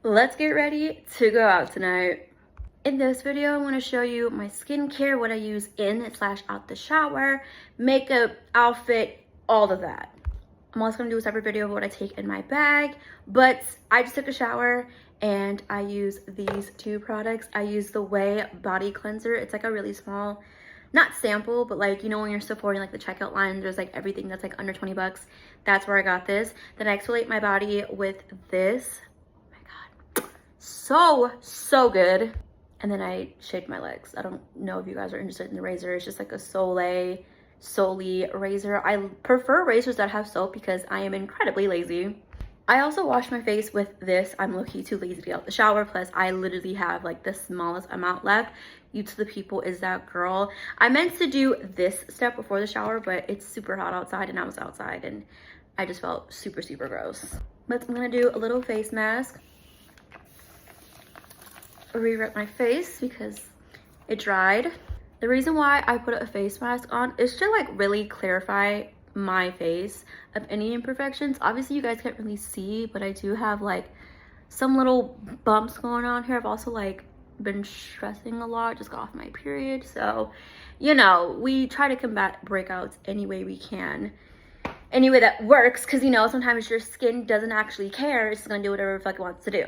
Let's get ready to go out tonight. In this video, I'm going to show you my skincare, what I use in / out the shower, makeup, outfit, all of that. I'm also going to do a separate video of what I take in my bag, but I just took a shower and I use these two products. I use the Way Body Cleanser. It's like a really small, not sample, but like, you know, when you're supporting like the checkout line, there's like everything that's like under 20 bucks. That's where I got this. Then I exfoliate my body with this. So good. And then I shaved my legs. I don't know if you guys are interested in the razor. It's just like a Soleil razor. I prefer razors that have soap because I am incredibly lazy. I also wash my face with this. I'm low-key too lazy to get out the shower. Plus, I literally have like the smallest amount left. You to the people is that girl. I meant to do this step before the shower, but it's super hot outside and I was outside and I just felt super gross. But I'm gonna do a little face mask. Re-wrap my face because it dried. The reason why I put a face mask on is to like really clarify my face of any imperfections. Obviously you guys can't really see, but I do have like some little bumps going on here. I've also like been stressing a lot, just got off my period, so you know, we try to combat breakouts any way we can, any way that works, because you know, sometimes your skin doesn't actually care. It's just gonna do whatever the fuck it wants to do.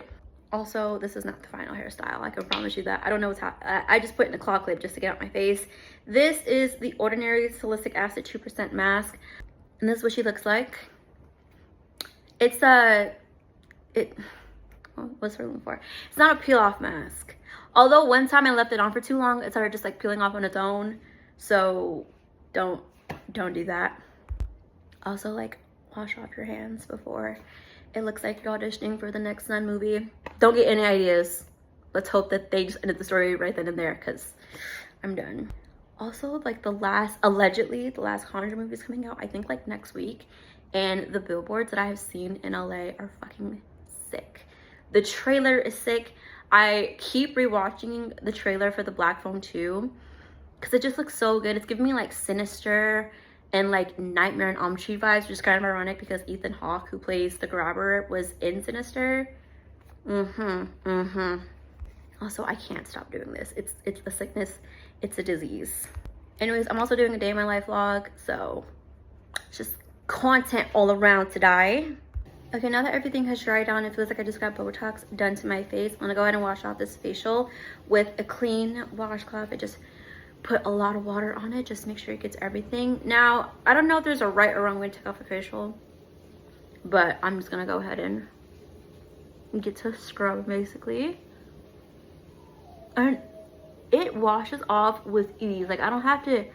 Also, this is not the final hairstyle. I can promise you that. I don't know what's happening. I just put in a claw clip just to get out my face. This is the Ordinary Salicylic Acid 2% mask. And this is what she looks like. It's what's her looking for? It's not a peel off mask. Although one time I left it on for too long, it started just like peeling off on its own. So don't do that. Also, like, wash off your hands before it looks like you're auditioning for the next Nun movie. Don't get any ideas. Let's hope that they just ended the story right then and there, because I'm done. Also, like allegedly, the last Conjuring movie is coming out, I think like next week. And the billboards that I have seen in LA are fucking sick. The trailer is sick. I keep rewatching the trailer for the Black Phone 2 because it just looks so good. It's giving me like Sinister and like Nightmare on Elm Street vibes, which is kind of ironic because Ethan Hawke, who plays the grabber, was in Sinister. Also, I can't stop doing this. It's a sickness, it's a disease. Anyways, I'm also doing a day in my life vlog, so it's just content all around today. Okay, now that everything has dried down, it feels like I just got Botox done to my face. I'm gonna go ahead and wash off this facial with a clean washcloth. It just put a lot of water on it, just make sure it gets everything. Now, I don't know if there's a right or wrong way to take off a facial, but I'm just gonna go ahead and get to scrub basically. And it washes off with ease. Like, I don't have to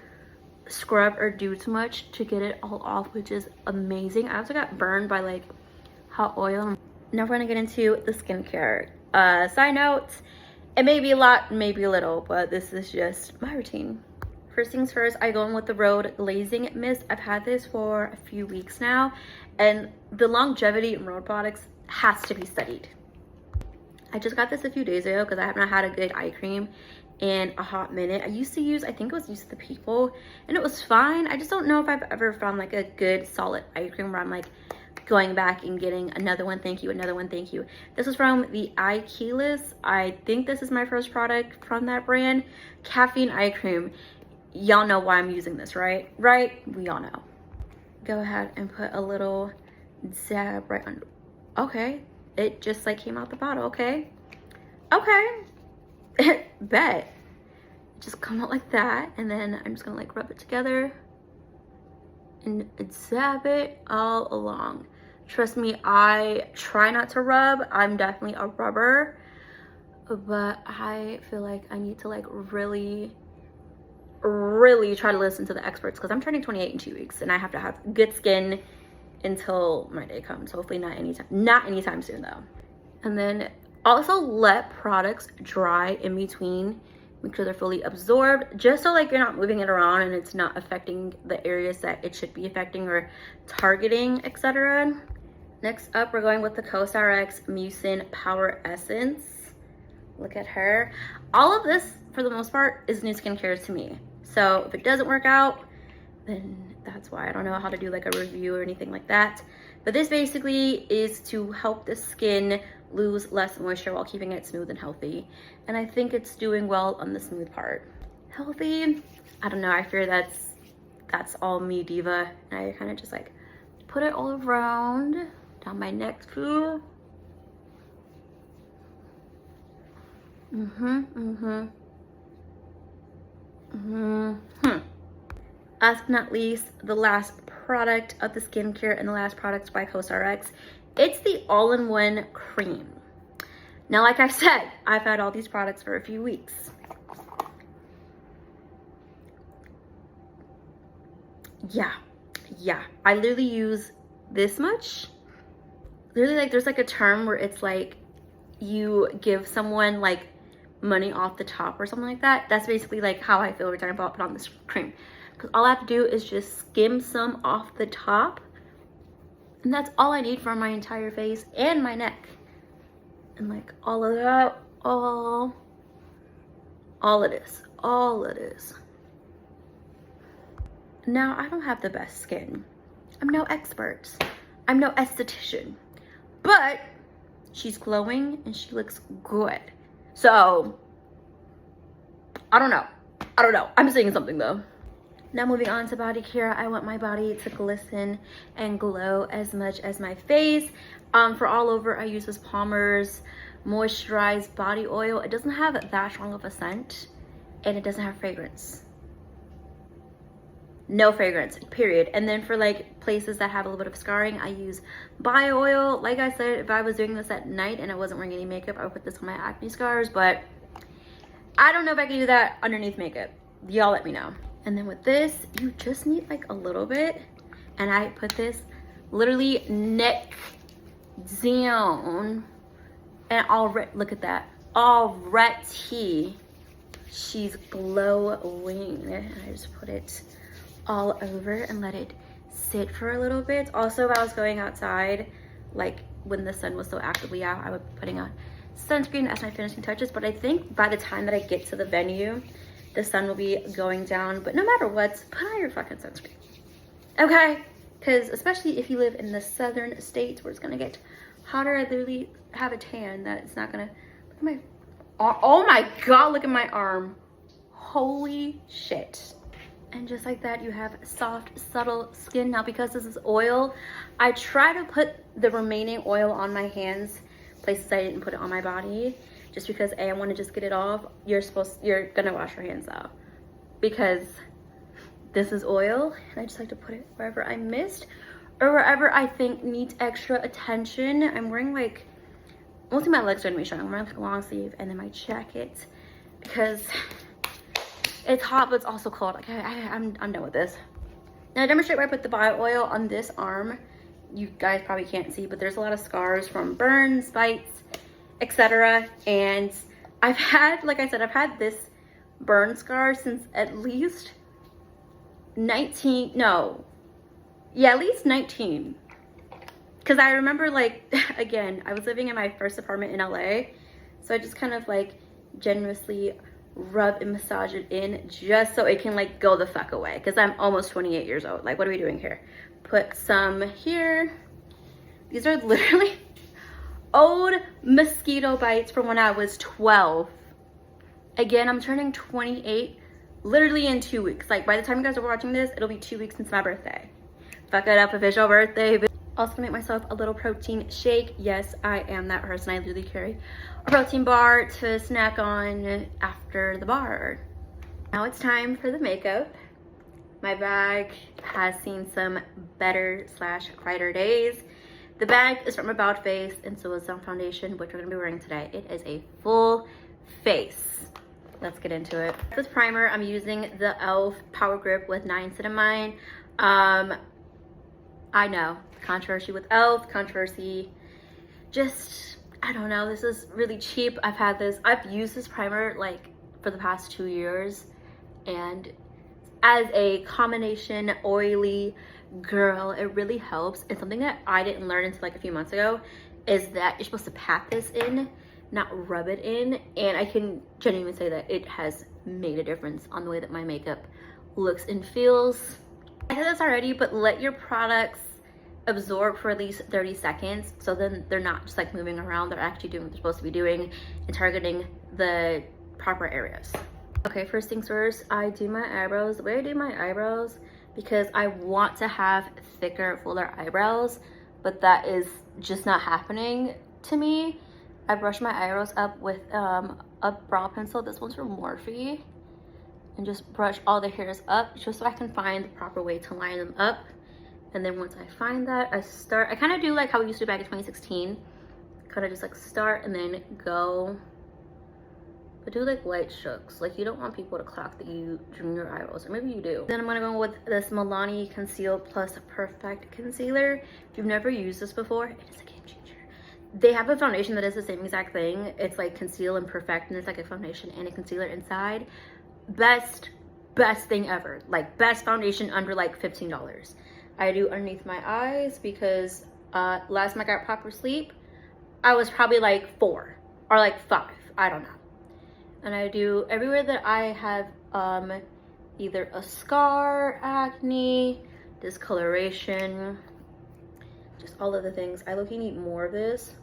scrub or do too much to get it all off, which is amazing. I also got burned by like hot oil. Now we're gonna get into the skincare. Side note, it may be a lot, maybe a little, but this is just my routine. First things first, I go in with the Rhode Glazing Mist. I've had this for a few weeks now, and the longevity in Rhode products has to be studied. I just got this a few days ago because I have not had a good eye cream in a hot minute. I used to use, I think it was Youth to the People, and it was fine. I just don't know if I've ever found like a good solid eye cream where I'm like going back and getting another one, thank you, another one, thank you. This was from the Keyless. I think this is my first product from that brand. Caffeine eye cream. Y'all know why I'm using this, right? We all know. Go ahead and put a little dab right under. Okay, it just like came out the bottle. Okay, bet. Just come out like that, and then I'm just gonna like rub it together and dab it all along. Trust me, I try not to rub. I'm definitely a rubber, but I feel like I need to like really try to listen to the experts because I'm turning 28 in 2 weeks and I have to have good skin until my day comes. Hopefully not anytime soon though. And then also let products dry in between. Make sure they're fully absorbed, just so like you're not moving it around and it's not affecting the areas that it should be affecting or targeting, etc. Next up, we're going with the COSRX Mucin Power Essence. Look at her. All of this, for the most part, is new skincare to me. So if it doesn't work out, then that's why. I don't know how to do like a review or anything like that. But this basically is to help the skin lose less moisture while keeping it smooth and healthy. And I think it's doing well on the smooth part. Healthy, I don't know, I fear that's all me, diva. And I kind of just like put it all around, down my neck too. Last but not least, the last product of the skincare and the last product by COSRX. It's the all-in-one cream. Now, like I said, I've had all these products for a few weeks. Yeah, I literally use this much. Literally, like, there's like a term where it's like you give someone like money off the top or something like that. That's basically like how I feel every time I put on this cream, because all I have to do is just skim some off the top, and that's all I need for my entire face and my neck. And like all of that, all it is. Now, I don't have the best skin. I'm no expert. I'm no esthetician. But she's glowing and she looks good. So, I don't know. I'm saying something though. Now moving on to body care, I want my body to glisten and glow as much as my face. For all over, I use this Palmer's Moisturized Body Oil. It doesn't have that strong of a scent, and it doesn't have fragrance. No fragrance, period. And then for like places that have a little bit of scarring, I use bio oil. Like I said, if I was doing this at night and I wasn't wearing any makeup, I would put this on my acne scars, but I don't know if I can do that underneath makeup. Y'all let me know. And then with this, you just need like a little bit, and I put this literally neck down, and already, look at that, already she's glowing. And I just put it all over and let it sit for a little bit. Also, if I was going outside, like when the sun was so actively out, I would be putting on sunscreen as my finishing touches. But I think by the time that I get to the venue, the sun will be going down. But no matter what, put on your fucking sunscreen, okay? Because especially if you live in the southern states where it's gonna get hotter, I literally have a tan that it's not gonna, look at my, oh my God, look at my arm. Holy shit. And just like that, you have soft, subtle skin. Now, because this is oil, I try to put the remaining oil on my hands, places I didn't put it on my body, just because I want to just get it off. You're gonna wash your hands out, because this is oil, and I just like to put it wherever I missed or wherever I think needs extra attention. I'm wearing like, mostly my legs are gonna be showing. I'm wearing like a long sleeve and then my jacket, because it's hot, but it's also cold. Like I'm done with this. Now, I demonstrate where I put the bio oil on this arm. You guys probably can't see, but there's a lot of scars from burns, bites, etc. And I've had, like I said, I've had this burn scar since at least at least 19. Because I remember, like, again, I was living in my first apartment in LA. So I just kind of like generously rub and massage it in just so it can like go the fuck away, because I'm almost 28 years old. Like, what are we doing here? Put some here. These are literally old mosquito bites from when I was 12. Again, I'm turning 28 literally in 2 weeks. Like, by the time you guys are watching this, it'll be 2 weeks since my birthday. Fuck it up, official birthday. Also gonna make myself a little protein shake. Yes, I am that person. I literally carry a protein bar to snack on after the bar. Now it's time for the makeup. My bag has seen some better / brighter days. The bag is from About Face, and so is some foundation, which we're gonna be wearing today. It is a full face. Let's get into it. This primer, I'm using the e.l.f. Power Grip with niacinamide. I know, controversy with e.l.f., controversy, just, I don't know, this is really cheap. I've used this primer like for the past 2 years, and as a combination oily girl, it really helps. And something that I didn't learn until like a few months ago is that you're supposed to pat this in, not rub it in. And I can genuinely say that it has made a difference on the way that my makeup looks and feels. I said this already, but let your products absorb for at least 30 seconds. So then they're not just like moving around, they're actually doing what they're supposed to be doing and targeting the proper areas. Okay, first things first, I do my eyebrows. The way I do my eyebrows, because I want to have thicker, fuller eyebrows, but that is just not happening to me. I brush my eyebrows up with a brow pencil. This one's from Morphe. And just brush all the hairs up just so I can find the proper way to line them up. And then once I find that, I kind of do like how we used to do back in 2016. Kind of just like start and then go. But do like light strokes. Like you don't want people to clock that you drew your eyebrows, or maybe you do. Then I'm gonna go with this Milani Conceal Plus Perfect Concealer. If you've never used this before, it is a game changer. They have a foundation that is the same exact thing. It's like Conceal and Perfect, and it's like a foundation and a concealer inside. Best thing ever. Like best foundation under like $15. I do underneath my eyes because last time I got proper sleep, I was probably like 4 or like 5. I don't know. And I do everywhere that I have either a scar, acne, discoloration, just all of the things. I look, you need more of this,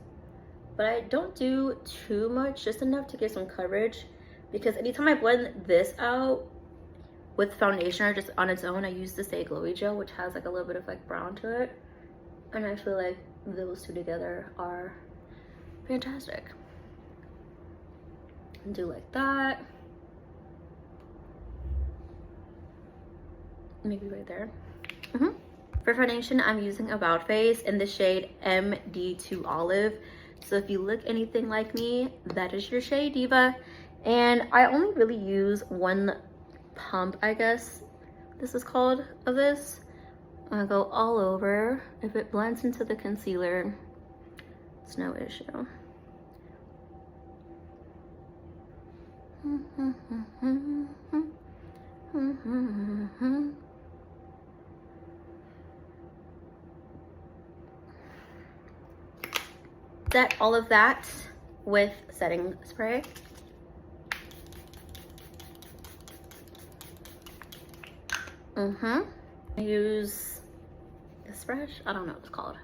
but I don't do too much, just enough to get some coverage, because anytime I blend this out with foundation or just on its own, I use the Stay Glowy Gel, which has like a little bit of like brown to it, and I feel like those two together are fantastic. And do like that, maybe right there. For foundation, I'm using About Face in the shade MD2 Olive. So if you look anything like me, that is your shade, diva. And I only really use one pump, I guess this is called, of this. I'm gonna go all over. If it blends into the concealer, it's no issue. Set all of that with setting spray. I use this brush. I don't know what it's called.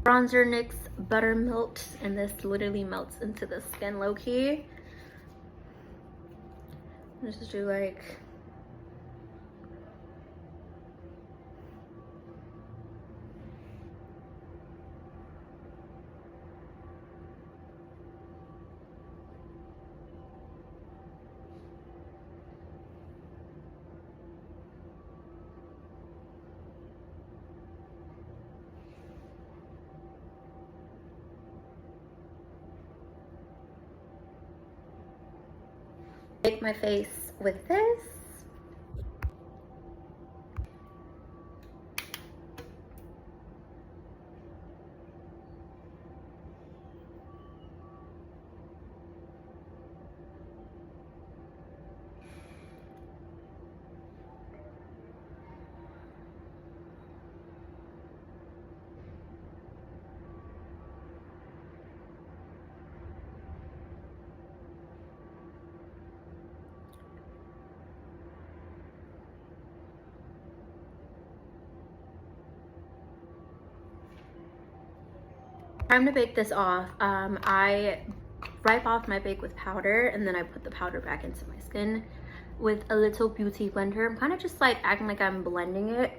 Bronzer NYX Buttermilk, and this literally melts into the skin low-key. Just do like make my face with this. Time to bake this off. I wipe off my bake with powder, and then I put the powder back into my skin with a little beauty blender. I'm kind of just like acting like I'm blending it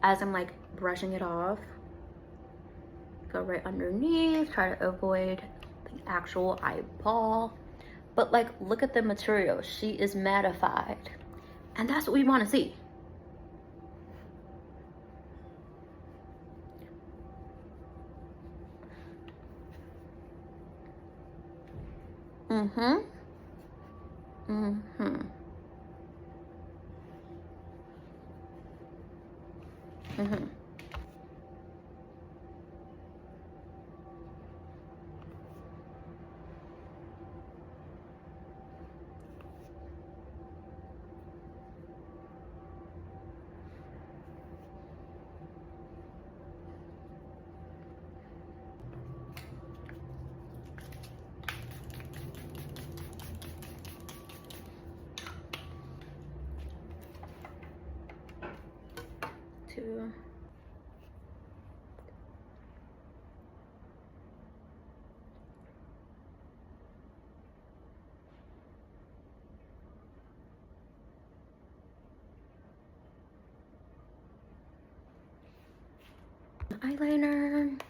as I'm like brushing it off. Go right underneath, try to avoid the actual eyeball. But like, look at the material. She is mattified, and that's what we want to see. Mm-hmm. Mm-hmm. Mm-hmm. Two. Eyeliner.